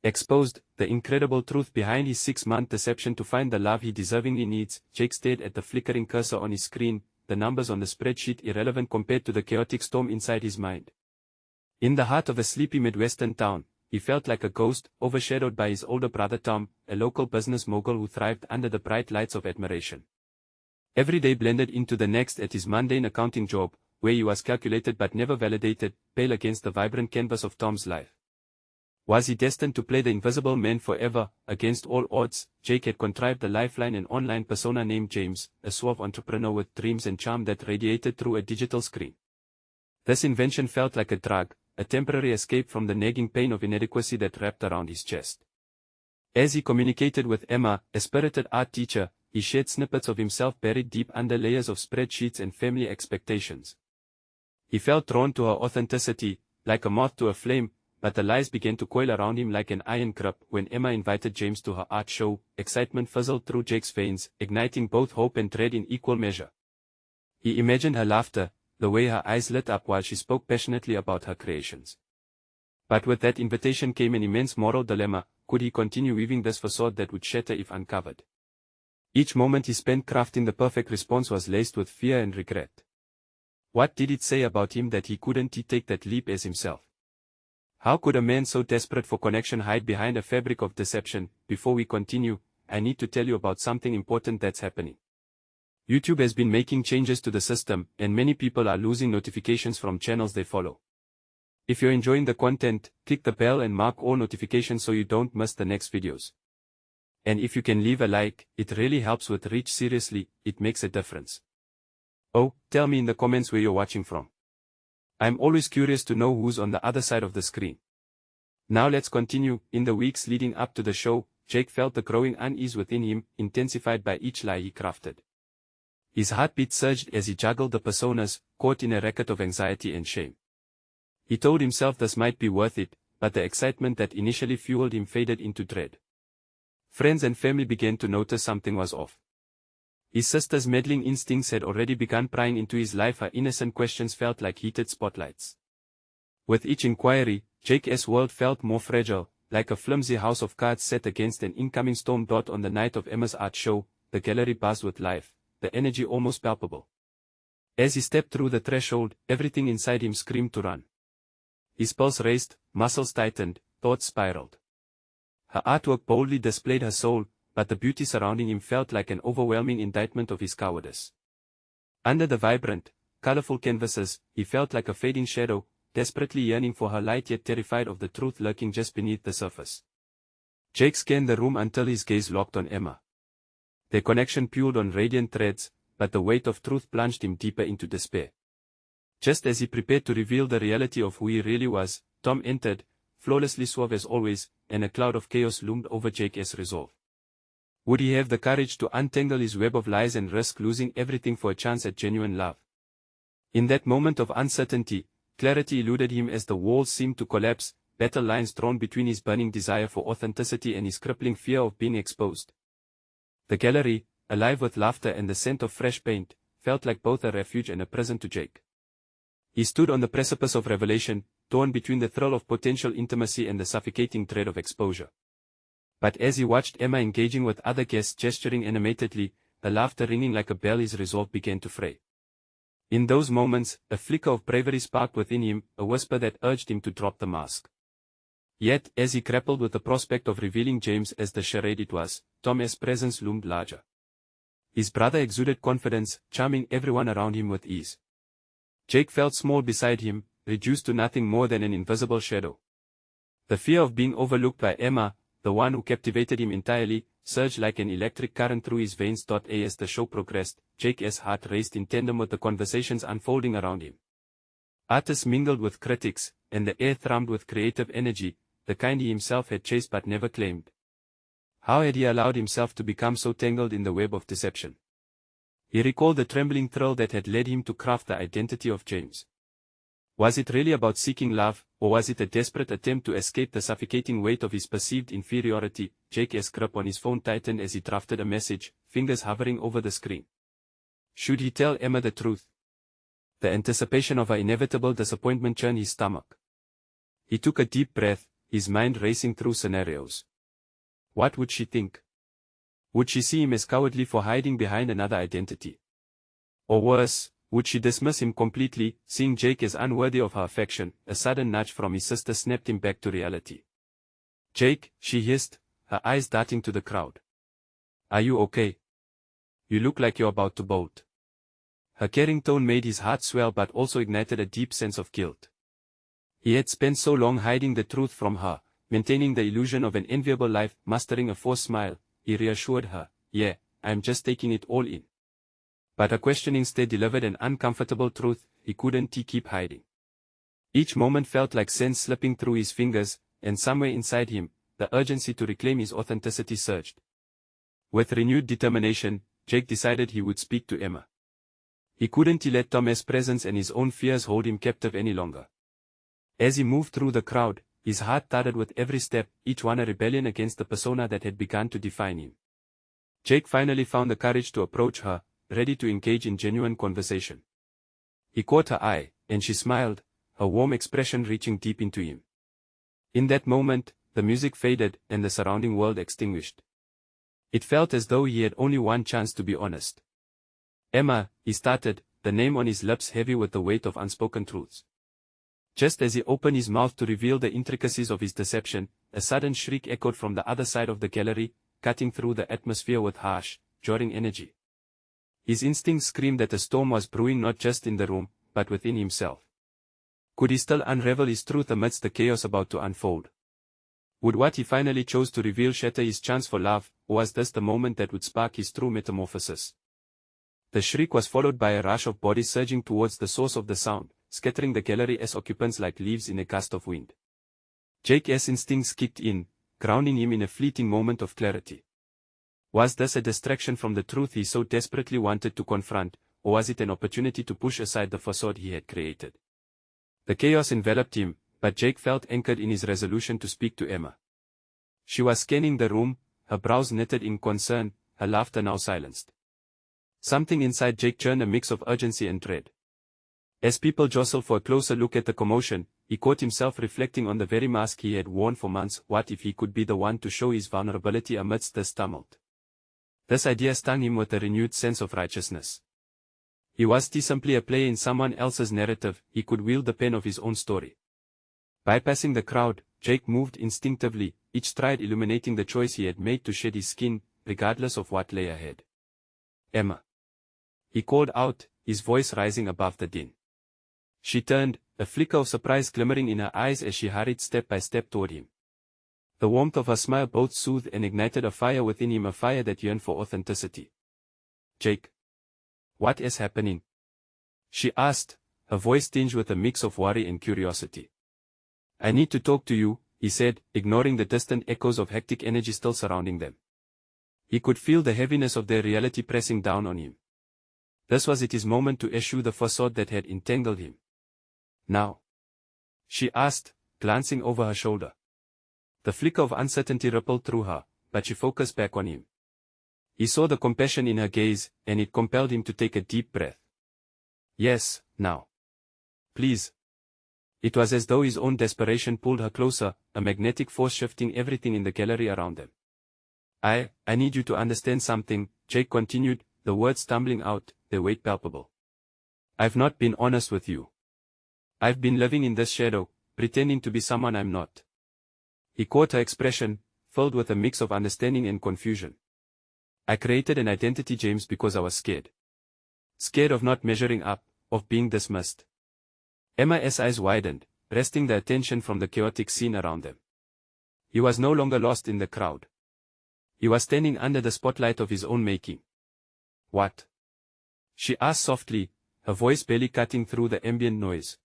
Exposed, the incredible truth behind his 6-month deception to find the love he deservingly needs, Jake stared at the flickering cursor on his screen, the numbers on the spreadsheet irrelevant compared to the chaotic storm inside his mind. In the heart of a sleepy Midwestern town, he felt like a ghost, overshadowed by his older brother Tom, a local business mogul who thrived under the bright lights of admiration. Every day blended into the next at his mundane accounting job, where he was calculated but never validated, pale against the vibrant canvas of Tom's life. Was he destined to play the invisible man forever? Against all odds, Jake had contrived a lifeline and online persona named James, a suave entrepreneur with dreams and charm that radiated through a digital screen. This invention felt like a drug, a temporary escape from the nagging pain of inadequacy that wrapped around his chest. As he communicated with Emma, a spirited art teacher, he shared snippets of himself buried deep under layers of spreadsheets and family expectations. He felt drawn to her authenticity, like a moth to a flame, but the lies began to coil around him like an iron grip. When Emma invited James to her art show, excitement fizzled through Jake's veins, igniting both hope and dread in equal measure. He imagined her laughter, the way her eyes lit up while she spoke passionately about her creations. But with that invitation came an immense moral dilemma: could he continue weaving this facade that would shatter if uncovered? Each moment he spent crafting the perfect response was laced with fear and regret. What did it say about him that he couldn't take that leap as himself? How could a man so desperate for connection hide behind a fabric of deception? Before we continue, I need to tell you about something important that's happening. YouTube has been making changes to the system, and many people are losing notifications from channels they follow. If you're enjoying the content, click the bell and mark all notifications so you don't miss the next videos. And if you can leave a like, it really helps with reach. Seriously, it makes a difference. Oh, tell me in the comments where you're watching from. I'm always curious to know who's on the other side of the screen. Now let's continue. In the weeks leading up to the show, Jake felt the growing unease within him, intensified by each lie he crafted. His heartbeat surged as he juggled the personas, caught in a racket of anxiety and shame. He told himself this might be worth it, but the excitement that initially fueled him faded into dread. Friends and family began to notice something was off. His sister's meddling instincts had already begun prying into his life. Her innocent questions felt like heated spotlights. With each inquiry, Jake's world felt more fragile, like a flimsy house of cards set against an incoming storm. On the night of Emma's art show, the gallery buzzed with life, the energy almost palpable. As he stepped through the threshold, everything inside him screamed to run. His pulse raced, muscles tightened, thoughts spiraled. Her artwork boldly displayed her soul, but the beauty surrounding him felt like an overwhelming indictment of his cowardice. Under the vibrant, colorful canvases, he felt like a fading shadow, desperately yearning for her light yet terrified of the truth lurking just beneath the surface. Jake scanned the room until his gaze locked on Emma. Their connection pulled on radiant threads, but the weight of truth plunged him deeper into despair. Just as he prepared to reveal the reality of who he really was, Tom entered, flawlessly suave as always, and a cloud of chaos loomed over Jake's resolve. Would he have the courage to untangle his web of lies and risk losing everything for a chance at genuine love? In that moment of uncertainty, clarity eluded him as the walls seemed to collapse, battle lines drawn between his burning desire for authenticity and his crippling fear of being exposed. The gallery, alive with laughter and the scent of fresh paint, felt like both a refuge and a prison to Jake. He stood on the precipice of revelation, torn between the thrill of potential intimacy and the suffocating dread of exposure. But as he watched Emma engaging with other guests, gesturing animatedly, the laughter ringing like a bell, his resolve began to fray. In those moments, a flicker of bravery sparked within him, a whisper that urged him to drop the mask. Yet, as he grappled with the prospect of revealing James as the charade it was, Tom's presence loomed larger. His brother exuded confidence, charming everyone around him with ease. Jake felt small beside him, reduced to nothing more than an invisible shadow. The fear of being overlooked by Emma, the one who captivated him entirely, surged like an electric current through his veins. As the show progressed, Jake's heart raced in tandem with the conversations unfolding around him. Artists mingled with critics, and the air thrummed with creative energy, the kind he himself had chased but never claimed. How had he allowed himself to become so tangled in the web of deception? He recalled the trembling thrill that had led him to craft the identity of James. Was it really about seeking love, or was it a desperate attempt to escape the suffocating weight of his perceived inferiority? Jake's grip on his phone tightened as he drafted a message, fingers hovering over the screen. Should he tell Emma the truth? The anticipation of her inevitable disappointment churned his stomach. He took a deep breath, his mind racing through scenarios. What would she think? Would she see him as cowardly for hiding behind another identity? Or worse, would she dismiss him completely, seeing Jake as unworthy of her affection? A sudden nudge from his sister snapped him back to reality. "Jake," she hissed, her eyes darting to the crowd. "Are you okay? You look like you're about to bolt." Her caring tone made his heart swell but also ignited a deep sense of guilt. He had spent so long hiding the truth from her, maintaining the illusion of an enviable life. Mustering a forced smile, he reassured her, "Yeah, I'm just taking it all in." But her question instead delivered an uncomfortable truth he couldn't keep hiding. Each moment felt like sense slipping through his fingers, and somewhere inside him, the urgency to reclaim his authenticity surged. With renewed determination, Jake decided he would speak to Emma. He couldn't let Tom's presence and his own fears hold him captive any longer. As he moved through the crowd, his heart thudded with every step, each one a rebellion against the persona that had begun to define him. Jake finally found the courage to approach her, ready to engage in genuine conversation. He caught her eye, and she smiled, her warm expression reaching deep into him. In that moment, the music faded and the surrounding world extinguished. It felt as though he had only one chance to be honest. "Emma," he started, the name on his lips heavy with the weight of unspoken truths. Just as he opened his mouth to reveal the intricacies of his deception, a sudden shriek echoed from the other side of the gallery, cutting through the atmosphere with harsh, jarring energy. His instincts screamed that a storm was brewing not just in the room, but within himself. Could he still unravel his truth amidst the chaos about to unfold? Would what he finally chose to reveal shatter his chance for love, or was this the moment that would spark his true metamorphosis? The shriek was followed by a rush of bodies surging towards the source of the sound, scattering the gallery as occupants like leaves in a gust of wind. Jake's instincts kicked in, grounding him in a fleeting moment of clarity. Was this a distraction from the truth he so desperately wanted to confront, or was it an opportunity to push aside the facade he had created? The chaos enveloped him, but Jake felt anchored in his resolution to speak to Emma. She was scanning the room, her brows knitted in concern, her laughter now silenced. Something inside Jake churned a mix of urgency and dread. As people jostled for a closer look at the commotion, he caught himself reflecting on the very mask he had worn for months. What if he could be the one to show his vulnerability amidst this tumult? This idea stung him with a renewed sense of righteousness. He was simply a player in someone else's narrative. He could wield the pen of his own story. Bypassing the crowd, Jake moved instinctively, each stride illuminating the choice he had made to shed his skin, regardless of what lay ahead. "Emma," he called out, his voice rising above the din. She turned, a flicker of surprise glimmering in her eyes as she hurried step by step toward him. The warmth of her smile both soothed and ignited a fire within him, a fire that yearned for authenticity. "Jake, what is happening?" she asked, her voice tinged with a mix of worry and curiosity. "I need to talk to you," he said, ignoring the distant echoes of hectic energy still surrounding them. He could feel the heaviness of their reality pressing down on him. This was his moment to eschew the facade that had entangled him. "Now?" she asked, glancing over her shoulder. The flicker of uncertainty rippled through her, but she focused back on him. He saw the compassion in her gaze, and it compelled him to take a deep breath. "Yes, now. Please." It was as though his own desperation pulled her closer, a magnetic force shifting everything in the gallery around them. I need you to understand something," Jake continued, the words stumbling out, their weight palpable. "I've not been honest with you. I've been living in this shadow, pretending to be someone I'm not." He caught her expression, filled with a mix of understanding and confusion. "I created an identity, James, because I was scared. Scared of not measuring up, of being dismissed." Emma's eyes widened, wresting the attention from the chaotic scene around them. He was no longer lost in the crowd. He was standing under the spotlight of his own making. "What?" she asked softly, her voice barely cutting through the ambient noise.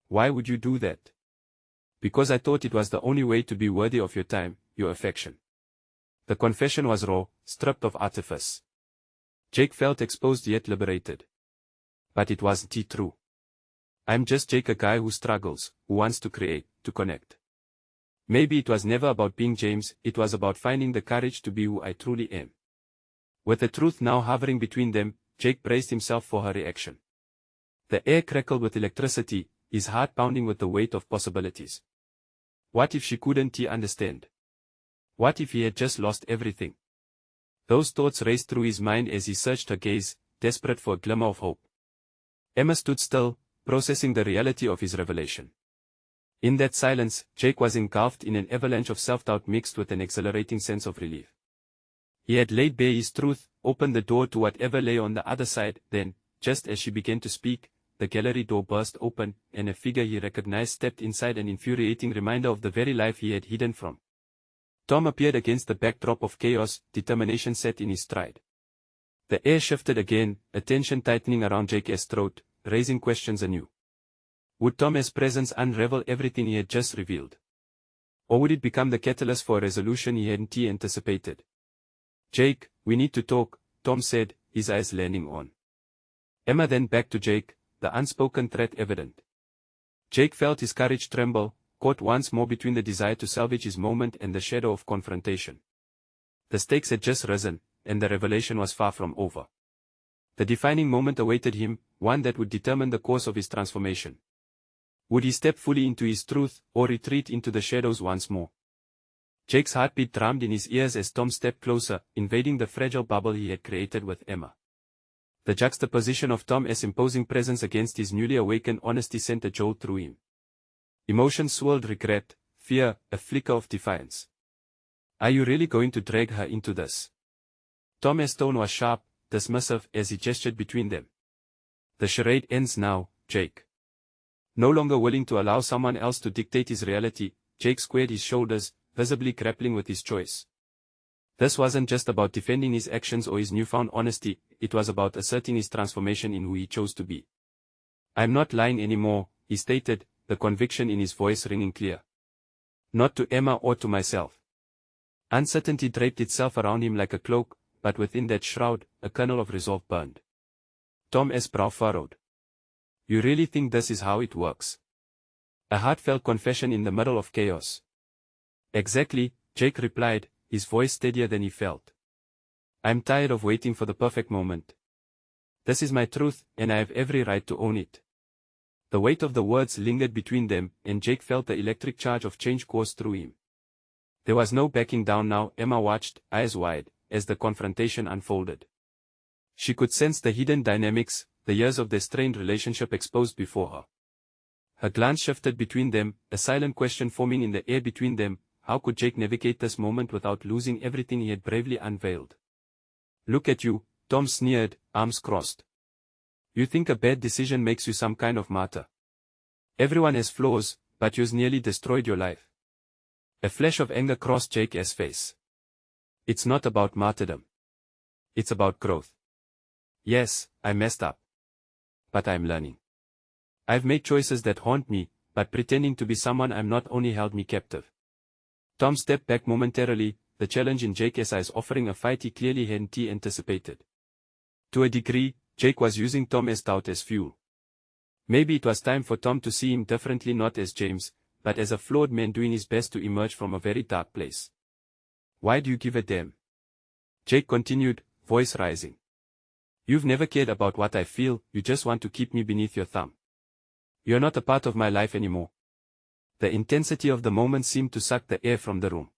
"Why would you do that?" "Because I thought it was the only way to be worthy of your time, your affection." The confession was raw, stripped of artifice. Jake felt exposed yet liberated. But it wasn't true. "I'm just Jake, a guy who struggles, who wants to create, to connect." Maybe it was never about being James, it was about finding the courage to be who I truly am. With the truth now hovering between them, Jake braced himself for her reaction. The air crackled with electricity, his heart pounding with the weight of possibilities. What if she couldn't understand? What if he had just lost everything? Those thoughts raced through his mind as he searched her gaze, desperate for a glimmer of hope. Emma stood still, processing the reality of his revelation. In that silence, Jake was engulfed in an avalanche of self-doubt mixed with an exhilarating sense of relief. He had laid bare his truth, opened the door to whatever lay on the other side, then, just as she began to speak, the gallery door burst open, and a figure he recognized stepped inside, an infuriating reminder of the very life he had hidden from. Tom appeared against the backdrop of chaos, determination set in his stride. The air shifted again, a tension tightening around Jake's throat, raising questions anew. Would Tom's presence unravel everything he had just revealed? Or would it become the catalyst for a resolution he hadn't anticipated? Jake, we need to talk, Tom said, his eyes landing on Emma, then back to Jake, the unspoken threat evident. Jake felt his courage tremble, caught once more between the desire to salvage his moment and the shadow of confrontation. The stakes had just risen, and the revelation was far from over. The defining moment awaited him, one that would determine the course of his transformation. Would he step fully into his truth, or retreat into the shadows once more? Jake's heartbeat drummed in his ears as Tom stepped closer, invading the fragile bubble he had created with Emma. The juxtaposition of Tom's imposing presence against his newly awakened honesty sent a jolt through him. Emotions swirled: regret, fear, a flicker of defiance. Are you really going to drag her into this? Tom's tone was sharp, dismissive, as he gestured between them. The charade ends now, Jake. No longer willing to allow someone else to dictate his reality, Jake squared his shoulders, visibly grappling with his choice. This wasn't just about defending his actions or his newfound honesty, it was about asserting his transformation in who he chose to be. I'm not lying anymore, he stated, the conviction in his voice ringing clear. Not to Emma or to myself. Uncertainty draped itself around him like a cloak, but within that shroud, a kernel of resolve burned. Tom's brow furrowed. You really think this is how it works? A heartfelt confession in the middle of chaos. Exactly, Jake replied, his voice steadier than he felt. I'm tired of waiting for the perfect moment. This is my truth, and I have every right to own it. The weight of the words lingered between them, and Jake felt the electric charge of change course through him. There was no backing down now. Emma watched, eyes wide, as the confrontation unfolded. She could sense the hidden dynamics, the years of their strained relationship exposed before her. Her glance shifted between them, a silent question forming in the air between them: how could Jake navigate this moment without losing everything he had bravely unveiled? Look at you, Tom sneered, arms crossed. You think a bad decision makes you some kind of martyr. Everyone has flaws, but yours nearly destroyed your life. A flash of anger crossed Jake's face. It's not about martyrdom. It's about growth. Yes, I messed up. But I'm learning. I've made choices that haunt me, but pretending to be someone I'm not only held me captive. Tom stepped back momentarily, the challenge in Jake's eyes offering a fight he clearly hadn't anticipated. To a degree, Jake was using Tom's doubt as fuel. Maybe it was time for Tom to see him differently, not as James, but as a flawed man doing his best to emerge from a very dark place. Why do you give a damn? Jake continued, voice rising. You've never cared about what I feel, you just want to keep me beneath your thumb. You're not a part of my life anymore. The intensity of the moment seemed to suck the air from the room.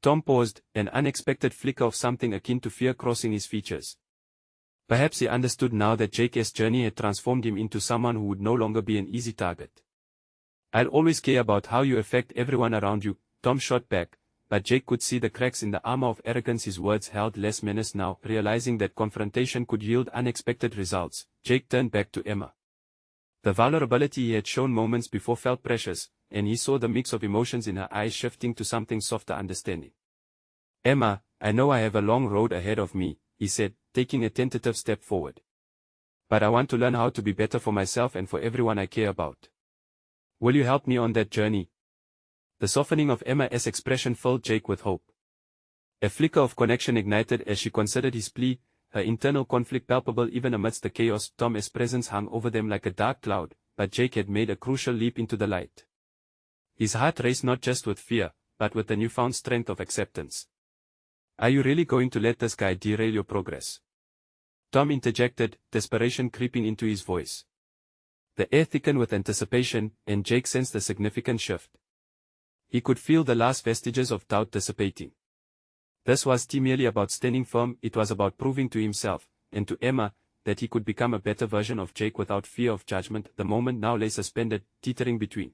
Tom paused, an unexpected flicker of something akin to fear crossing his features. Perhaps he understood now that Jake's journey had transformed him into someone who would no longer be an easy target. I'll always care about how you affect everyone around you, Tom shot back, but Jake could see the cracks in the armor of arrogance his words held less menace now. Realizing that confrontation could yield unexpected results, Jake turned back to Emma. The vulnerability he had shown moments before felt precious, and he saw the mix of emotions in her eyes shifting to something softer: understanding. Emma, I know I have a long road ahead of me, he said, taking a tentative step forward. But I want to learn how to be better for myself and for everyone I care about. Will you help me on that journey? The softening of Emma's expression filled Jake with hope. A flicker of connection ignited as she considered his plea, her internal conflict palpable even amidst the chaos. Tom's presence hung over them like a dark cloud, but Jake had made a crucial leap into the light. His heart raced not just with fear, but with the newfound strength of acceptance. Are you really going to let this guy derail your progress? Tom interjected, desperation creeping into his voice. The air thickened with anticipation, and Jake sensed a significant shift. He could feel the last vestiges of doubt dissipating. This was merely about standing firm, it was about proving to himself, and to Emma, that he could become a better version of Jake without fear of judgment. The moment now lay suspended, teetering between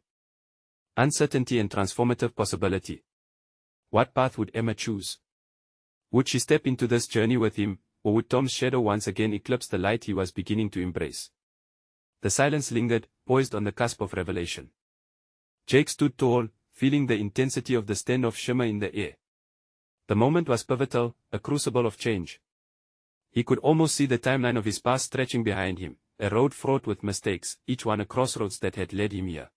uncertainty and transformative possibility. What path would Emma choose? Would she step into this journey with him, or would Tom's shadow once again eclipse the light he was beginning to embrace? The silence lingered, poised on the cusp of revelation. Jake stood tall, feeling the intensity of the standoff shimmer in the air. The moment was pivotal, a crucible of change. He could almost see the timeline of his past stretching behind him, a road fraught with mistakes, each one a crossroads that had led him here.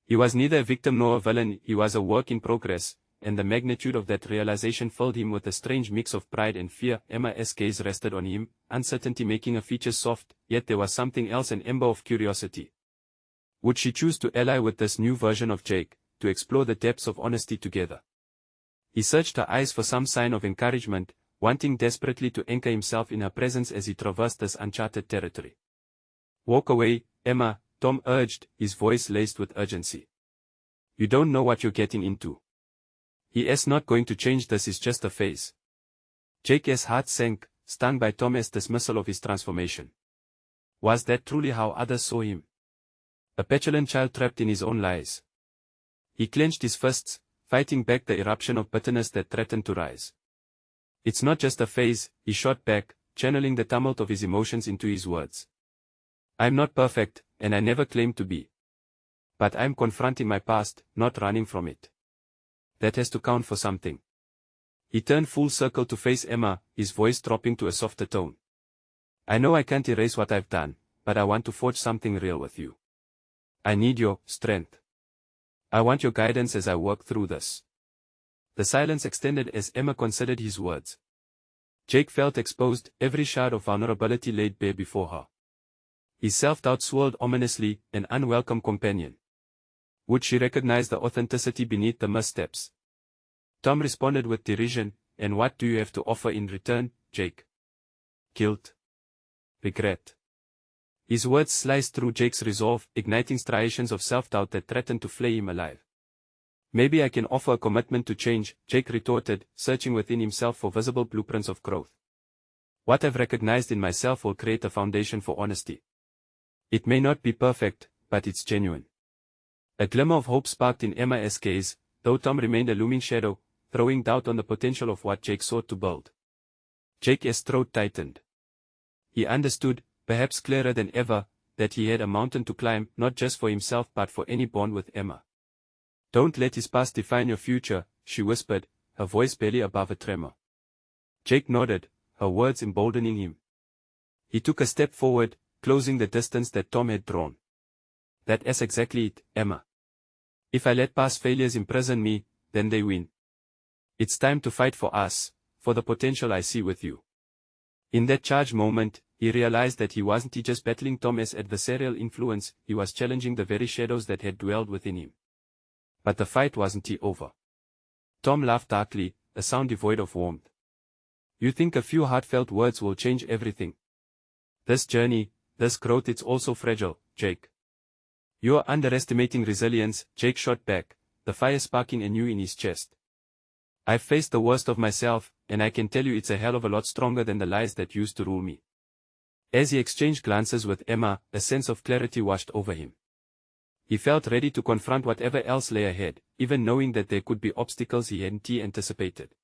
He was neither a victim nor a villain, he was a work in progress, and the magnitude of that realization filled him with a strange mix of pride and fear. Emma's gaze rested on him, uncertainty making her features soft, yet there was something else, an ember of curiosity. Would she choose to ally with this new version of Jake, to explore the depths of honesty together? He searched her eyes for some sign of encouragement, wanting desperately to anchor himself in her presence as he traversed this uncharted territory. "Walk away, Emma," Tom urged, his voice laced with urgency. "You don't know what you're getting into. He is not going to change, this is just a phase." Jake's heart sank, stung by Tom's dismissal of his transformation. Was that truly how others saw him? A petulant child trapped in his own lies. He clenched his fists, fighting back the eruption of bitterness that threatened to rise. "It's not just a phase," he shot back, channeling the tumult of his emotions into his words. "I'm not perfect, and I never claimed to be. But I'm confronting my past, not running from it. That has to count for something." He turned full circle to face Emma, his voice dropping to a softer tone. "I know I can't erase what I've done, but I want to forge something real with you. I need your strength. I want your guidance as I work through this." The silence extended as Emma considered his words. Jake felt exposed, every shard of vulnerability laid bare before her. His self-doubt swirled ominously, an unwelcome companion. Would she recognize the authenticity beneath the missteps? Tom responded with derision, "And what do you have to offer in return, Jake? Guilt? Regret?" His words sliced through Jake's resolve, igniting striations of self-doubt that threatened to flay him alive. "Maybe I can offer a commitment to change," Jake retorted, searching within himself for visible blueprints of growth. "What I've recognized in myself will create a foundation for honesty. It may not be perfect, but it's genuine." A glimmer of hope sparked in Emma's gaze, though Tom remained a looming shadow, throwing doubt on the potential of what Jake sought to build. Jake's throat tightened. He understood, perhaps clearer than ever, that he had a mountain to climb, not just for himself but for any bond with Emma. "Don't let his past define your future," she whispered, her voice barely above a tremor. Jake nodded, her words emboldening him. He took a step forward, closing the distance that Tom had drawn. "That is exactly it, Emma. If I let past failures imprison me, then they win. It's time to fight for us, for the potential I see with you." In that charged moment, he realized that he wasn't just battling Tom's adversarial influence, he was challenging the very shadows that had dwelled within him. But the fight wasn't over. Tom laughed darkly, a sound devoid of warmth. "You think a few heartfelt words will change everything? This journey, this growth, it's also fragile, Jake. You're underestimating resilience," Jake shot back, the fire sparking anew in his chest. "I've faced the worst of myself, and I can tell you it's a hell of a lot stronger than the lies that used to rule me." As he exchanged glances with Emma, a sense of clarity washed over him. He felt ready to confront whatever else lay ahead, even knowing that there could be obstacles he hadn't anticipated.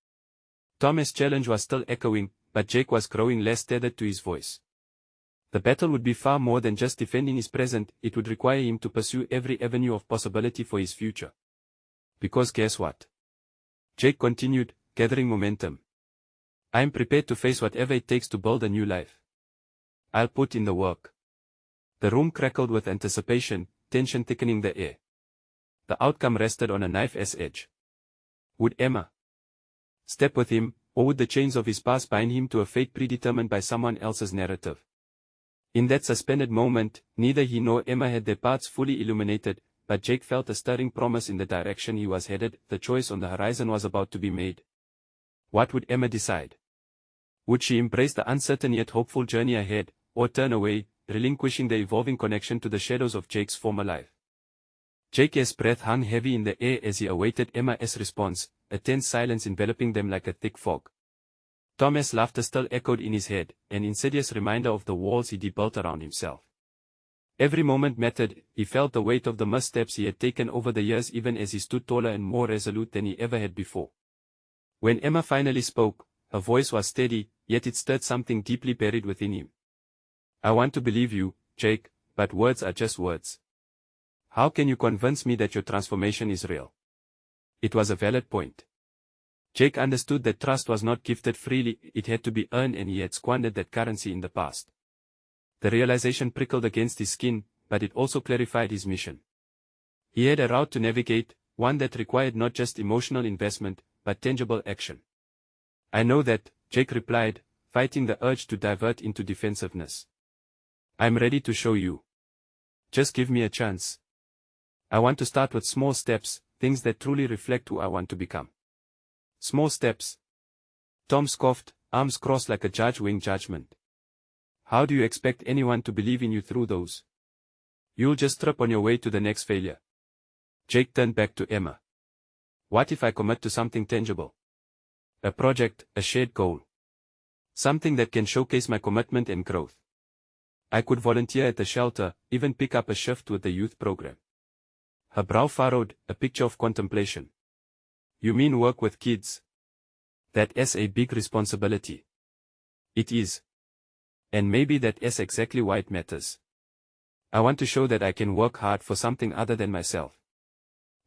Tom's challenge was still echoing, but Jake was growing less tethered to his voice. The battle would be far more than just defending his present, it would require him to pursue every avenue of possibility for his future. "Because guess what?" Jake continued, gathering momentum. "I'm prepared to face whatever it takes to build a new life. I'll put in the work." The room crackled with anticipation, tension thickening the air. The outcome rested on a knife's edge. Would Emma step with him, or would the chains of his past bind him to a fate predetermined by someone else's narrative? In that suspended moment, neither he nor Emma had their paths fully illuminated, but Jake felt a stirring promise in the direction he was headed. The choice on the horizon was about to be made. What would Emma decide? Would she embrace the uncertain yet hopeful journey ahead, or turn away, relinquishing the evolving connection to the shadows of Jake's former life? Jake's breath hung heavy in the air as he awaited Emma's response, a tense silence enveloping them like a thick fog. Tom's laughter still echoed in his head, an insidious reminder of the walls he built around himself. Every moment mattered. He felt the weight of the missteps he had taken over the years even as he stood taller and more resolute than he ever had before. When Emma finally spoke, her voice was steady, yet it stirred something deeply buried within him. "I want to believe you, Jake, but words are just words. How can you convince me that your transformation is real?" It was a valid point. Jake understood that trust was not gifted freely, it had to be earned, and he had squandered that currency in the past. The realization prickled against his skin, but it also clarified his mission. He had a route to navigate, one that required not just emotional investment, but tangible action. "I know that," Jake replied, fighting the urge to divert into defensiveness. "I'm ready to show you. Just give me a chance. I want to start with small steps, things that truly reflect who I want to become." "Small steps?" Tom scoffed, arms crossed like a judge weighing judgment. "How do you expect anyone to believe in you through those? You'll just trip on your way to the next failure." Jake turned back to Emma. "What if I commit to something tangible? A project, a shared goal. Something that can showcase my commitment and growth. I could volunteer at the shelter, even pick up a shift with the youth program." Her brow furrowed, a picture of contemplation. "You mean work with kids? That is a big responsibility." "It is. And maybe that is exactly why it matters. I want to show that I can work hard for something other than myself.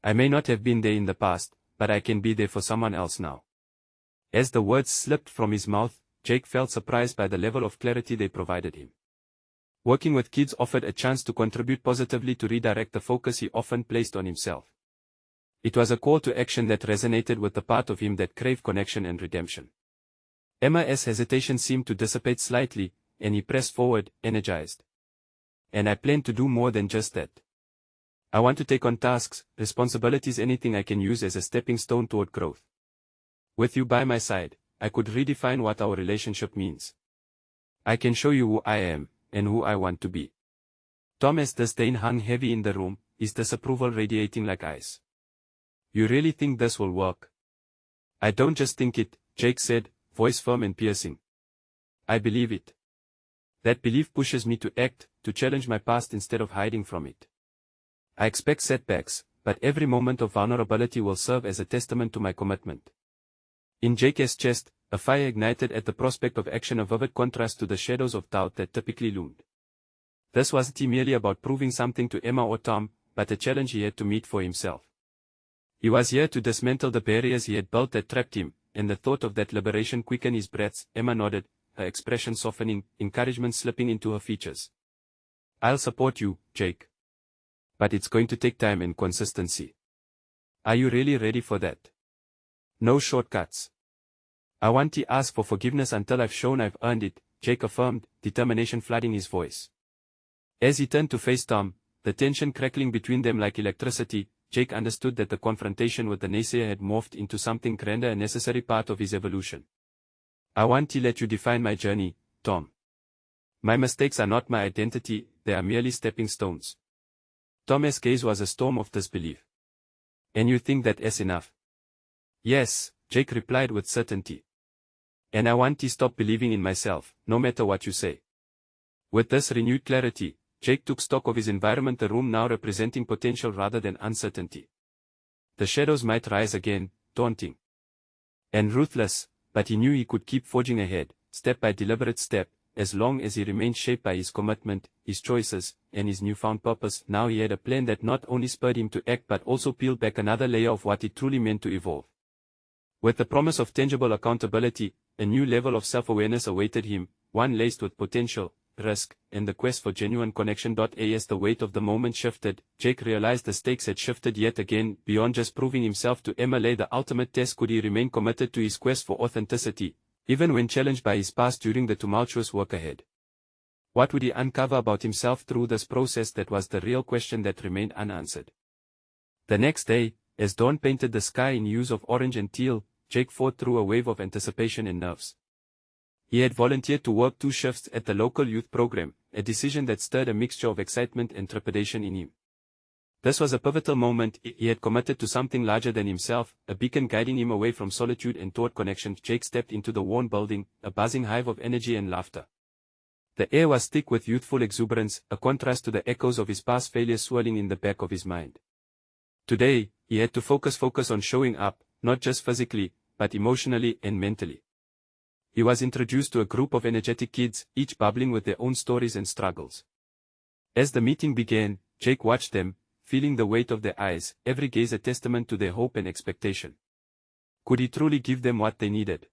I may not have been there in the past, but I can be there for someone else now." As the words slipped from his mouth, Jake felt surprised by the level of clarity they provided him. Working with kids offered a chance to contribute positively, to redirect the focus he often placed on himself. It was a call to action that resonated with the part of him that craved connection and redemption. Emma's hesitation seemed to dissipate slightly, and he pressed forward, energized. "And I plan to do more than just that. I want to take on tasks, responsibilities, anything I can use as a stepping stone toward growth. With you by my side, I could redefine what our relationship means. I can show you who I am, and who I want to be." Tom's disdain hung heavy in the room, his disapproval radiating like ice. "You really think this will work?" "I don't just think it," Jake said, voice firm and piercing. "I believe it. That belief pushes me to act, to challenge my past instead of hiding from it. I expect setbacks, but every moment of vulnerability will serve as a testament to my commitment." In Jake's chest, a fire ignited at the prospect of action, a vivid contrast to the shadows of doubt that typically loomed. This wasn't merely about proving something to Emma or Tom, but a challenge he had to meet for himself. He was here to dismantle the barriers he had built that trapped him, and the thought of that liberation quickened his breath. Emma nodded, her expression softening, encouragement slipping into her features. "I'll support you, Jake. But it's going to take time and consistency. Are you really ready for that? No shortcuts. I won't to ask for forgiveness until I've shown I've earned it," Jake affirmed, determination flooding his voice. As he turned to face Tom, the tension crackling between them like electricity, Jake understood that the confrontation with the naysayer had morphed into something grander, a necessary part of his evolution. "I want to let you define my journey, Tom. My mistakes are not my identity, they are merely stepping stones." Tom's gaze was a storm of disbelief. "And you think that is enough?" "Yes," Jake replied with certainty. "And I want to stop believing in myself, no matter what you say." With this renewed clarity, Jake took stock of his environment, the room now representing potential rather than uncertainty. The shadows might rise again, daunting and ruthless, but he knew he could keep forging ahead, step by deliberate step, as long as he remained shaped by his commitment, his choices, and his newfound purpose. Now he had a plan that not only spurred him to act but also peeled back another layer of what it truly meant to evolve. With the promise of tangible accountability, a new level of self-awareness awaited him, one laced with potential, risk, and the quest for genuine connection. As the weight of the moment shifted, Jake realized the stakes had shifted yet again. Beyond just proving himself to Emma lay the ultimate test: could he remain committed to his quest for authenticity, even when challenged by his past during the tumultuous work ahead? What would he uncover about himself through this process? That was the real question that remained unanswered. The next day, as dawn painted the sky in hues of orange and teal, Jake fought through a wave of anticipation and nerves. He had volunteered to work 2 shifts at the local youth program, a decision that stirred a mixture of excitement and trepidation in him. This was a pivotal moment. He had committed to something larger than himself, a beacon guiding him away from solitude and toward connection. Jake stepped into the worn building, a buzzing hive of energy and laughter. The air was thick with youthful exuberance, a contrast to the echoes of his past failures swirling in the back of his mind. Today, he had to focus on showing up, not just physically, but emotionally and mentally. He was introduced to a group of energetic kids, each bubbling with their own stories and struggles. As the meeting began, Jake watched them, feeling the weight of their eyes, every gaze a testament to their hope and expectation. Could he truly give them what they needed?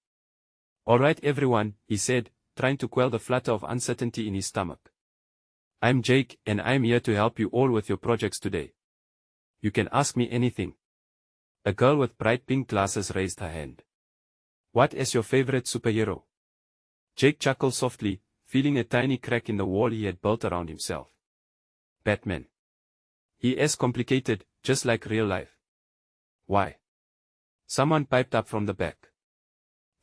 "All right everyone," he said, trying to quell the flutter of uncertainty in his stomach. "I'm Jake, and I'm here to help you all with your projects today. You can ask me anything." A girl with bright pink glasses raised her hand. "What is your favorite superhero?" Jake chuckled softly, feeling a tiny crack in the wall he had built around himself. "Batman. He is complicated, just like real life." "Why?" someone piped up from the back.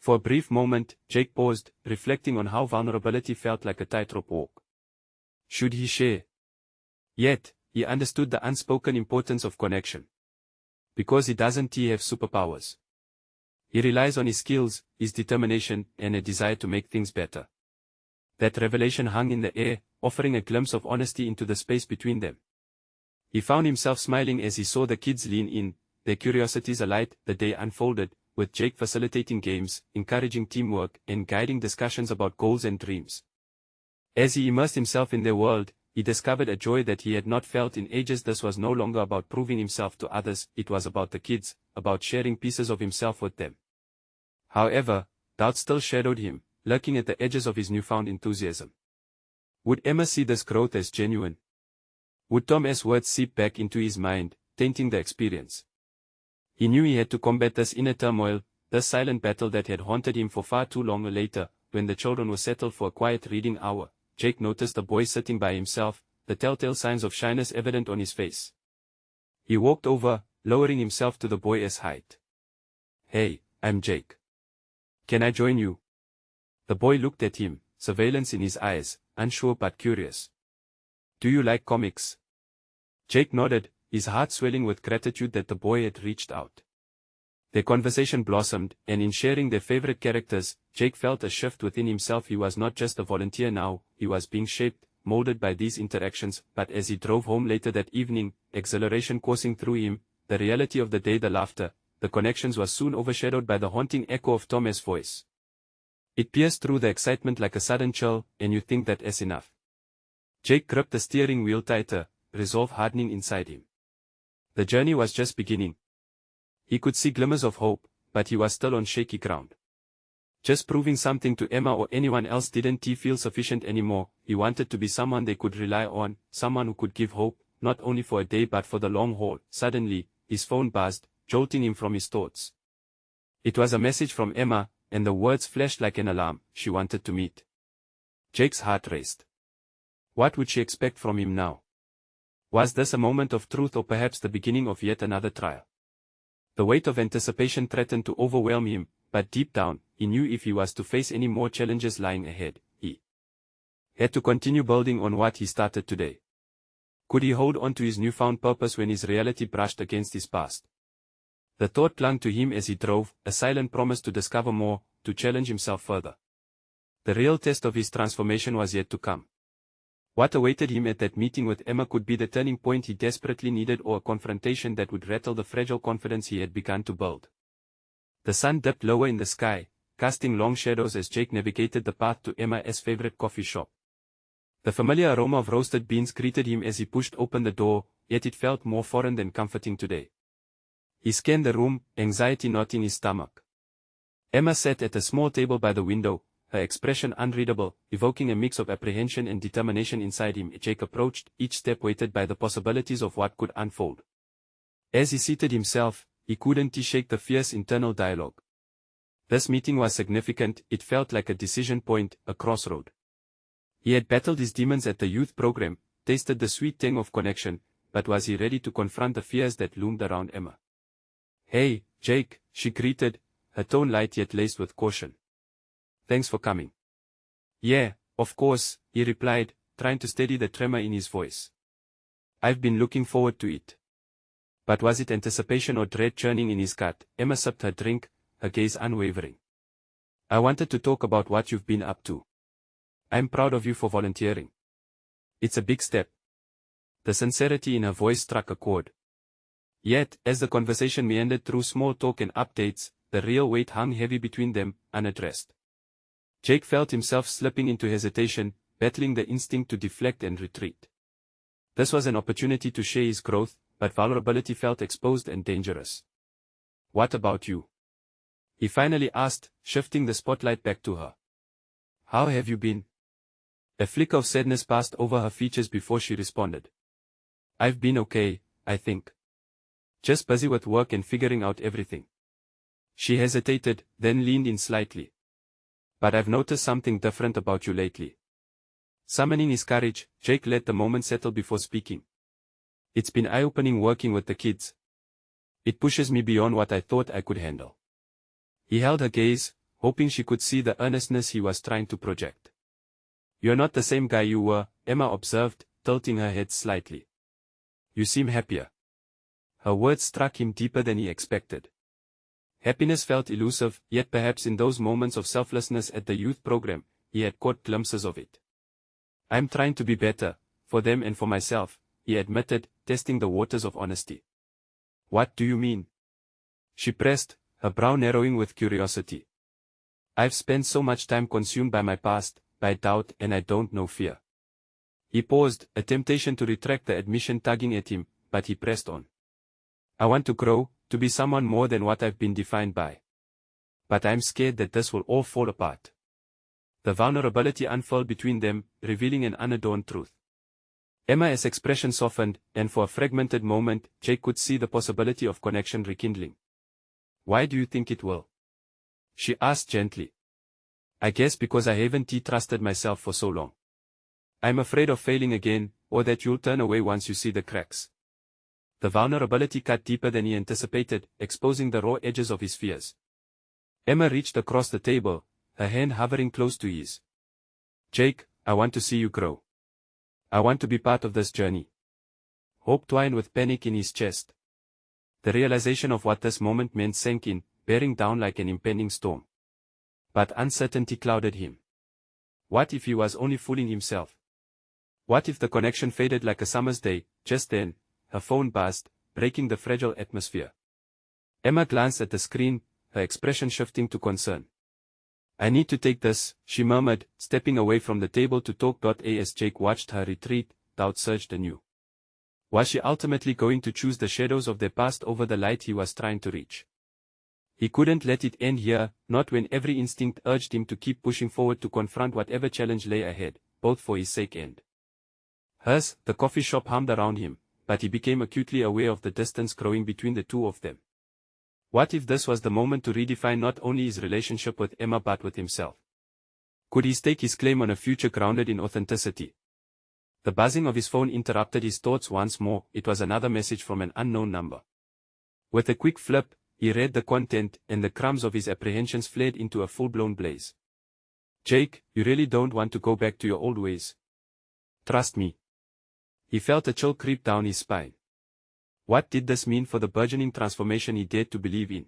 For a brief moment, Jake paused, reflecting on how vulnerability felt like a tightrope walk. Should he share? Yet, he understood the unspoken importance of connection. Because he doesn't have superpowers. He relies on his skills, his determination, and a desire to make things better. That revelation hung in the air, offering a glimpse of honesty into the space between them. He found himself smiling as he saw the kids lean in, their curiosities alight. The day unfolded, with Jake facilitating games, encouraging teamwork, and guiding discussions about goals and dreams. As he immersed himself in their world, he discovered a joy that he had not felt in ages. This was no longer about proving himself to others, it was about the kids, about sharing pieces of himself with them. However, doubt still shadowed him, lurking at the edges of his newfound enthusiasm. Would Emma see this growth as genuine? Would Tom's words seep back into his mind, tainting the experience? He knew he had to combat this inner turmoil, this silent battle that had haunted him for far too long. Later, when the children were settled for a quiet reading hour, Jake noticed the boy sitting by himself, the telltale signs of shyness evident on his face. He walked over, lowering himself to the boy's height. "Hey, I'm Jake. Can I join you?" The boy looked at him, surveillance in his eyes, unsure but curious. "Do you like comics?" Jake nodded, his heart swelling with gratitude that the boy had reached out. Their conversation blossomed, and in sharing their favorite characters, Jake felt a shift within himself. He was not just a volunteer now, he was being shaped, molded by these interactions. But as he drove home later that evening, exhilaration coursing through him, the reality of the day, the laughter, the connections was soon overshadowed by the haunting echo of Tom's voice. It pierced through the excitement like a sudden chill, and you think that is enough. Jake gripped the steering wheel tighter, resolve hardening inside him. The journey was just beginning. He could see glimmers of hope, but he was still on shaky ground. Just proving something to Emma or anyone else didn't feel sufficient anymore. He wanted to be someone they could rely on, someone who could give hope, not only for a day but for the long haul. Suddenly, his phone buzzed, jolting him from his thoughts. It was a message from Emma, and the words flashed like an alarm. She wanted to meet. Jake's heart raced. What would she expect from him now? Was this a moment of truth or perhaps the beginning of yet another trial? The weight of anticipation threatened to overwhelm him, but deep down, he knew if he was to face any more challenges lying ahead, he had to continue building on what he started today. Could he hold on to his newfound purpose when his reality brushed against his past? The thought clung to him as he drove, a silent promise to discover more, to challenge himself further. The real test of his transformation was yet to come. What awaited him at that meeting with Emma could be the turning point he desperately needed, or a confrontation that would rattle the fragile confidence he had begun to build. The sun dipped lower in the sky, casting long shadows as Jake navigated the path to Emma's favorite coffee shop. The familiar aroma of roasted beans greeted him as he pushed open the door, yet it felt more foreign than comforting today. He scanned the room, anxiety knotting his stomach. Emma sat at a small table by the window, her expression unreadable, evoking a mix of apprehension and determination inside him. Jake approached, each step weighted by the possibilities of what could unfold. As he seated himself, he couldn't shake the fierce internal dialogue. This meeting was significant. It felt like a decision point, a crossroad. He had battled his demons at the youth program, tasted the sweet tang of connection, but was he ready to confront the fears that loomed around Emma? "Hey, Jake," she greeted, her tone light yet laced with caution. "Thanks for coming." "Yeah, of course," he replied, trying to steady the tremor in his voice. "I've been looking forward to it." But was it anticipation or dread churning in his gut? Emma sipped her drink, her gaze unwavering. I wanted to talk about what you've been up to. I'm proud of you for volunteering. It's a big step. The sincerity in her voice struck a chord. Yet, as the conversation meandered through small talk and updates, the real weight hung heavy between them, unaddressed. Jake felt himself slipping into hesitation, battling the instinct to deflect and retreat. This was an opportunity to share his growth, but vulnerability felt exposed and dangerous. What about you? He finally asked, shifting the spotlight back to her. How have you been? A flick of sadness passed over her features before she responded. I've been okay, I think. Just busy with work and figuring out everything. She hesitated, then leaned in slightly. But I've noticed something different about you lately. Summoning his courage, Jake let the moment settle before speaking. It's been eye-opening working with the kids. It pushes me beyond what I thought I could handle. He held her gaze, hoping she could see the earnestness he was trying to project. You're not the same guy you were, Emma observed, tilting her head slightly. You seem happier. Her words struck him deeper than he expected. Happiness felt elusive, yet perhaps in those moments of selflessness at the youth program, he had caught glimpses of it. I'm trying to be better, for them and for myself, he admitted, testing the waters of honesty. What do you mean? She pressed, her brow narrowing with curiosity. I've spent so much time consumed by my past, by doubt, and I don't know fear. He paused, a temptation to retract the admission tugging at him, but he pressed on. I want to grow, to be someone more than what I've been defined by. But I'm scared that this will all fall apart. The vulnerability unfurled between them, revealing an unadorned truth. Emma's expression softened, and for a fragmented moment, Jake could see the possibility of connection rekindling. Why do you think it will? She asked gently. I guess because I haven't trusted myself for so long. I'm afraid of failing again, or that you'll turn away once you see the cracks. The vulnerability cut deeper than he anticipated, exposing the raw edges of his fears. Emma reached across the table, her hand hovering close to his. Jake, I want to see you grow. I want to be part of this journey. Hope twined with panic in his chest. The realization of what this moment meant sank in, bearing down like an impending storm. But uncertainty clouded him. What if he was only fooling himself? What if the connection faded like a summer's day? Just then, her phone buzzed, breaking the fragile atmosphere. Emma glanced at the screen, her expression shifting to concern. I need to take this, she murmured, stepping away from the table to talk. As Jake watched her retreat, doubt surged anew. Was she ultimately going to choose the shadows of their past over the light he was trying to reach? He couldn't let it end here, not when every instinct urged him to keep pushing forward to confront whatever challenge lay ahead, both for his sake and hers. The coffee shop hummed around him, but he became acutely aware of the distance growing between the two of them. What if this was the moment to redefine not only his relationship with Emma but with himself? Could he stake his claim on a future grounded in authenticity? The buzzing of his phone interrupted his thoughts once more. It was another message from an unknown number. With a quick flip, he read the content, and the crumbs of his apprehensions flared into a full-blown blaze. Jake, you really don't want to go back to your old ways. Trust me. He felt a chill creep down his spine. What did this mean for the burgeoning transformation he dared to believe in?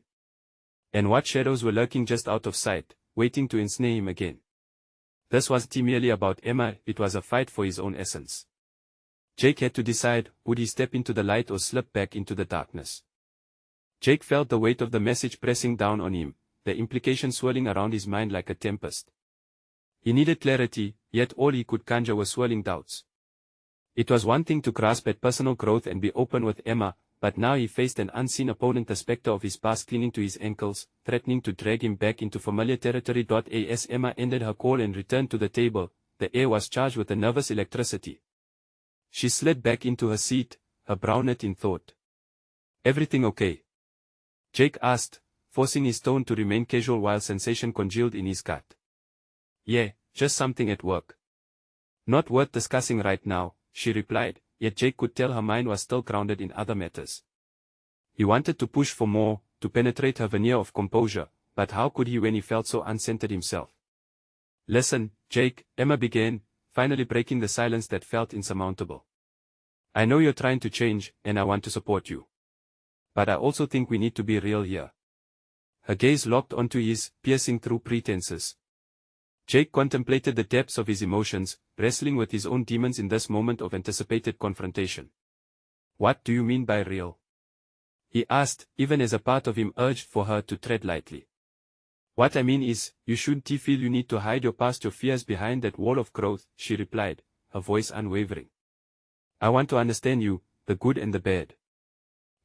And what shadows were lurking just out of sight, waiting to ensnare him again? This wasn't merely about Emma, it was a fight for his own essence. Jake had to decide, would he step into the light or slip back into the darkness? Jake felt the weight of the message pressing down on him, the implications swirling around his mind like a tempest. He needed clarity, yet all he could conjure were swirling doubts. It was one thing to grasp at personal growth and be open with Emma, but now he faced an unseen opponent, the specter of his past clinging to his ankles, threatening to drag him back into familiar territory. As Emma ended her call and returned to the table, the air was charged with a nervous electricity. She slid back into her seat, her brow knit in thought. Everything okay? Jake asked, forcing his tone to remain casual while sensation congealed in his gut. Yeah, just something at work. Not worth discussing right now, she replied, yet Jake could tell her mind was still grounded in other matters. He wanted to push for more, to penetrate her veneer of composure, but how could he when he felt so uncentered himself? Listen, Jake, Emma began, finally breaking the silence that felt insurmountable. I know you're trying to change, and I want to support you. But I also think we need to be real here. Her gaze locked onto his, piercing through pretenses. Jake contemplated the depths of his emotions, wrestling with his own demons in this moment of anticipated confrontation. What do you mean by real? He asked, even as a part of him urged for her to tread lightly. What I mean is, you shouldn't feel you need to hide your past, your fears behind that wall of growth, she replied, her voice unwavering. I want to understand you, the good and the bad.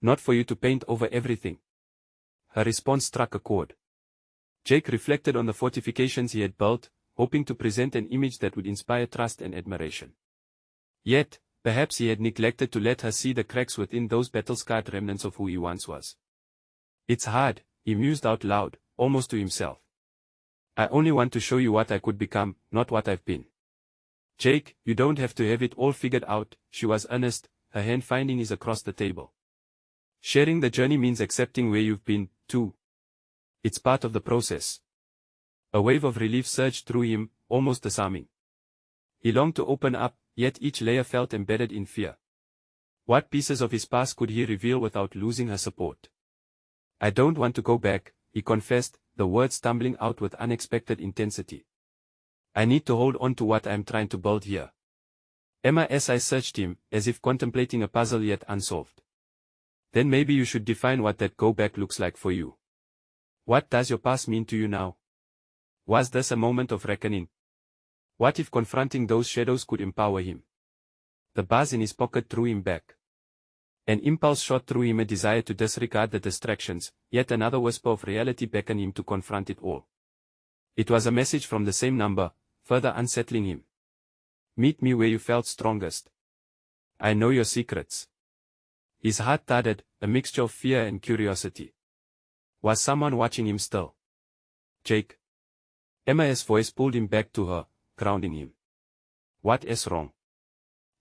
Not for you to paint over everything. Her response struck a chord. Jake reflected on the fortifications he had built, hoping to present an image that would inspire trust and admiration. Yet, perhaps he had neglected to let her see the cracks within those battle-scarred remnants of who he once was. It's hard, he mused out loud, almost to himself. I only want to show you what I could become, not what I've been. Jake, you don't have to have it all figured out, she was earnest, her hand finding his across the table. Sharing the journey means accepting where you've been, too. It's part of the process. A wave of relief surged through him, almost disarming. He longed to open up, yet each layer felt embedded in fear. What pieces of his past could he reveal without losing her support? I don't want to go back, he confessed, the words stumbling out with unexpected intensity. I need to hold on to what I am trying to build here. Emma's eyes searched him, as if contemplating a puzzle yet unsolved. Then maybe you should define what that go back looks like for you. What does your past mean to you now? Was this a moment of reckoning? What if confronting those shadows could empower him? The buzz in his pocket drew him back. An impulse shot through him, a desire to disregard the distractions, yet another whisper of reality beckoned him to confront it all. It was a message from the same number, further unsettling him. Meet me where you felt strongest. I know your secrets. His heart thudded, a mixture of fear and curiosity. Was someone watching him still? Jake. Emma's voice pulled him back to her, grounding him. What is wrong?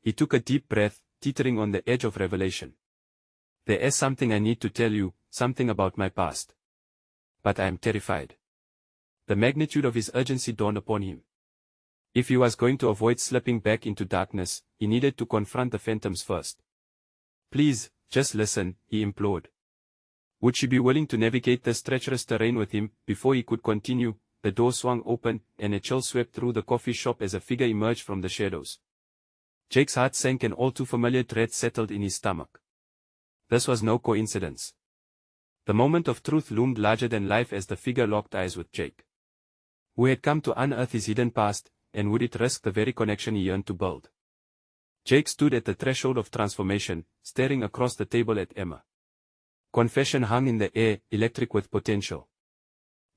He took a deep breath, teetering on the edge of revelation. There is something I need to tell you, something about my past. But I am terrified. The magnitude of his urgency dawned upon him. If he was going to avoid slipping back into darkness, he needed to confront the phantoms first. Please, just listen, he implored. Would she be willing to navigate this treacherous terrain with him? Before he could continue, the door swung open, and a chill swept through the coffee shop as a figure emerged from the shadows. Jake's heart sank and all too familiar dread settled in his stomach. This was no coincidence. The moment of truth loomed larger than life as the figure locked eyes with Jake. Who had come to unearth his hidden past, and would it risk the very connection he yearned to build? Jake stood at the threshold of transformation, staring across the table at Emma. Confession hung in the air, electric with potential.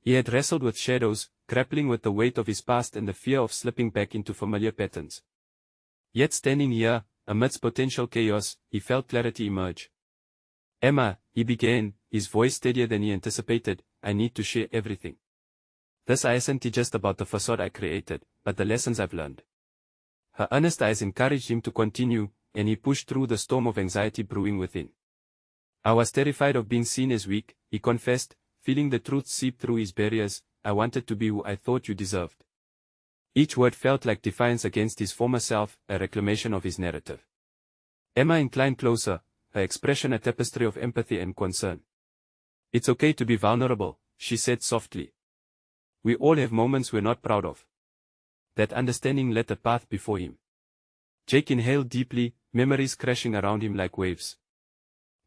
He had wrestled with shadows, grappling with the weight of his past and the fear of slipping back into familiar patterns. Yet standing here, amidst potential chaos, he felt clarity emerge. Emma, he began, his voice steadier than he anticipated, I need to share everything. This isn't just about the facade I created, but the lessons I've learned. Her earnest eyes encouraged him to continue, and he pushed through the storm of anxiety brewing within. I was terrified of being seen as weak, he confessed, feeling the truth seep through his barriers. I wanted to be who I thought you deserved. Each word felt like defiance against his former self, a reclamation of his narrative. Emma inclined closer, her expression a tapestry of empathy and concern. It's okay to be vulnerable, she said softly. We all have moments we're not proud of. That understanding lit a path before him. Jake inhaled deeply, memories crashing around him like waves.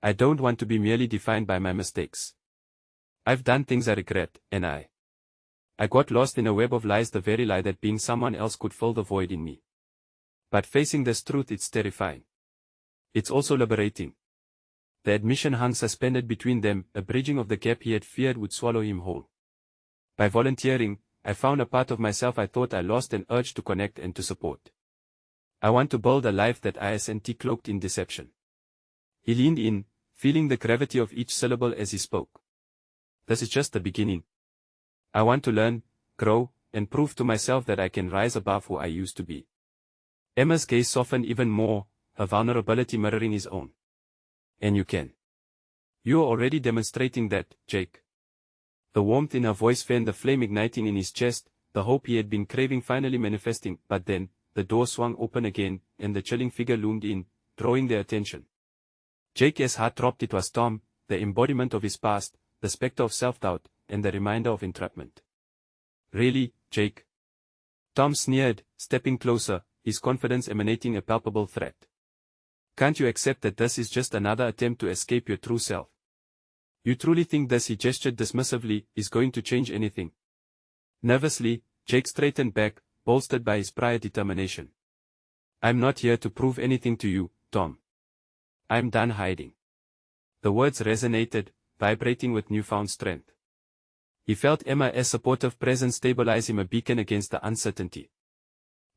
I don't want to be merely defined by my mistakes. I've done things I regret, and I got lost in a web of lies, the very lie that being someone else could fill the void in me. But facing this truth, it's terrifying. It's also liberating. The admission hung suspended between them, a bridging of the gap he had feared would swallow him whole. By volunteering, I found a part of myself I thought I lost, an urge to connect and to support. I want to build a life that isn't cloaked in deception. He leaned in, feeling the gravity of each syllable as he spoke. This is just the beginning. I want to learn, grow, and prove to myself that I can rise above who I used to be. Emma's gaze softened even more, her vulnerability mirroring his own. And you can. You are already demonstrating that, Jake. The warmth in her voice fanned the flame igniting in his chest, the hope he had been craving finally manifesting. But then, the door swung open again, and the chilling figure loomed in, drawing their attention. Jake's heart dropped. It was Tom, the embodiment of his past, the specter of self-doubt, and the reminder of entrapment. Really, Jake? Tom sneered, stepping closer, his confidence emanating a palpable threat. Can't you accept that this is just another attempt to escape your true self? You truly think this, he gestured dismissively, is going to change anything? Nervously, Jake straightened back, bolstered by his prior determination. I'm not here to prove anything to you, Tom. I'm done hiding. The words resonated, vibrating with newfound strength. He felt Emma's supportive presence stabilize him, a beacon against the uncertainty.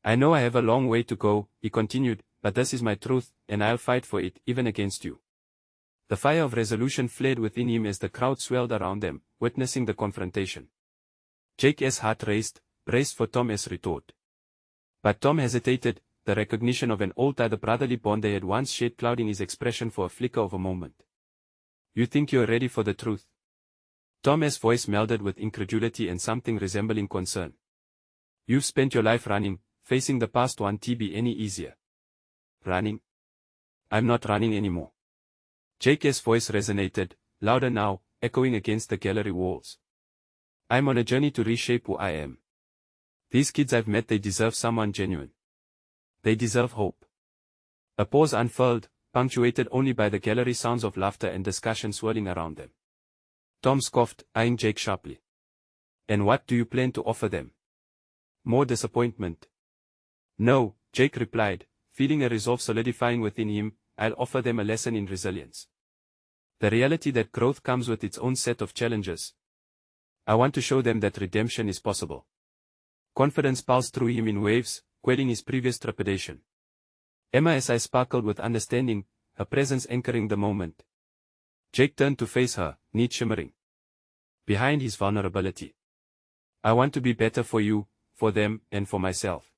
I know I have a long way to go, he continued, but this is my truth, and I'll fight for it, even against you. The fire of resolution flared within him as the crowd swelled around them, witnessing the confrontation. Jake's heart raced, braced for Tom's retort. But Tom hesitated, the recognition of an old-time brotherly bond they had once shared clouding his expression for a flicker of a moment. You think you're ready for the truth? Tom's voice melded with incredulity and something resembling concern. You've spent your life running, facing the past. Won't it be any easier? Running? I'm not running anymore. Jake's voice resonated, louder now, echoing against the gallery walls. I'm on a journey to reshape who I am. These kids I've met, they deserve someone genuine. They deserve hope. A pause unfurled, punctuated only by the gallery sounds of laughter and discussion swirling around them. Tom scoffed, eyeing Jake sharply. And what do you plan to offer them? More disappointment? No, Jake replied, feeling a resolve solidifying within him. I'll offer them a lesson in resilience. The reality that growth comes with its own set of challenges. I want to show them that redemption is possible. Confidence pulsed through him in waves, quelling his previous trepidation. Emma's eyes sparkled with understanding, her presence anchoring the moment. Jake turned to face her, need shimmering behind his vulnerability. I want to be better for you, for them, and for myself.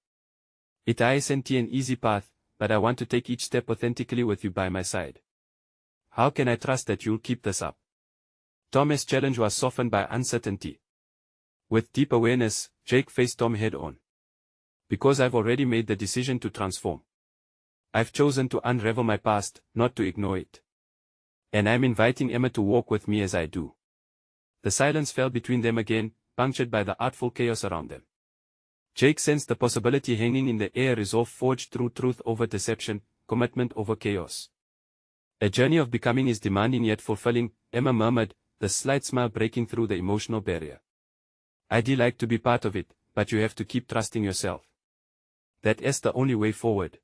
It isn't an easy path, but I want to take each step authentically with you by my side. How can I trust that you'll keep this up? Tom's challenge was softened by uncertainty. With deep awareness, Jake faced Tom head-on. Because I've already made the decision to transform. I've chosen to unravel my past, not to ignore it. And I'm inviting Emma to walk with me as I do. The silence fell between them again, punctured by the artful chaos around them. Jake sensed the possibility hanging in the air, resolve forged through truth over deception, commitment over chaos. A journey of becoming is demanding yet fulfilling, Emma murmured, the slight smile breaking through the emotional barrier. I'd like to be part of it, but you have to keep trusting yourself. That's the only way forward.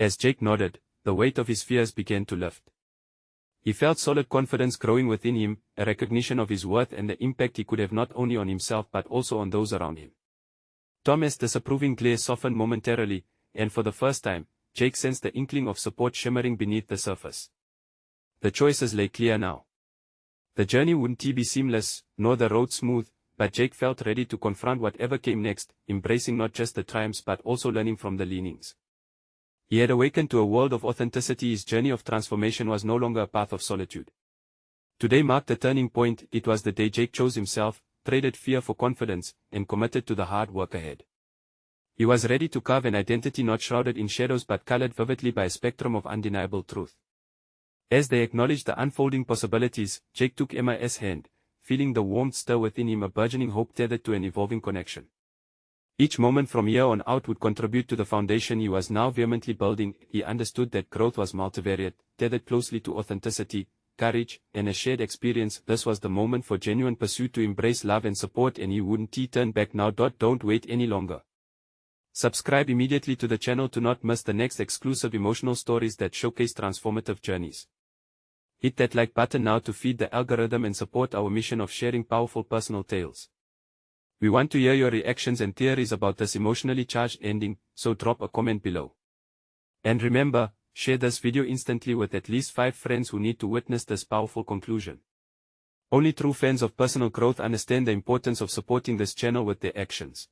As Jake nodded, the weight of his fears began to lift. He felt solid confidence growing within him, a recognition of his worth and the impact he could have not only on himself but also on those around him. Tom's disapproving glare softened momentarily, and for the first time, Jake sensed the inkling of support shimmering beneath the surface. The choices lay clear now. The journey wouldn't be seamless, nor the road smooth, but Jake felt ready to confront whatever came next, embracing not just the triumphs but also learning from the leanings. He had awakened to a world of authenticity. His journey of transformation was no longer a path of solitude. Today marked a turning point. It was the day Jake chose himself, traded fear for confidence, and committed to the hard work ahead. He was ready to carve an identity not shrouded in shadows but colored vividly by a spectrum of undeniable truth. As they acknowledged the unfolding possibilities, Jake took Emma's hand, feeling the warmth stir within him, a burgeoning hope tethered to an evolving connection. Each moment from here on out would contribute to the foundation he was now vehemently building. He understood that growth was multivariate, tethered closely to authenticity, courage, and a shared experience. This was the moment for genuine pursuit, to embrace love and support, and he wouldn't turn back now. Don't wait any longer. Subscribe immediately to the channel to not miss the next exclusive emotional stories that showcase transformative journeys. Hit that like button now to feed the algorithm and support our mission of sharing powerful personal tales. We want to hear your reactions and theories about this emotionally charged ending, so drop a comment below. And remember, share this video instantly with at least 5 friends who need to witness this powerful conclusion. Only true fans of personal growth understand the importance of supporting this channel with their actions.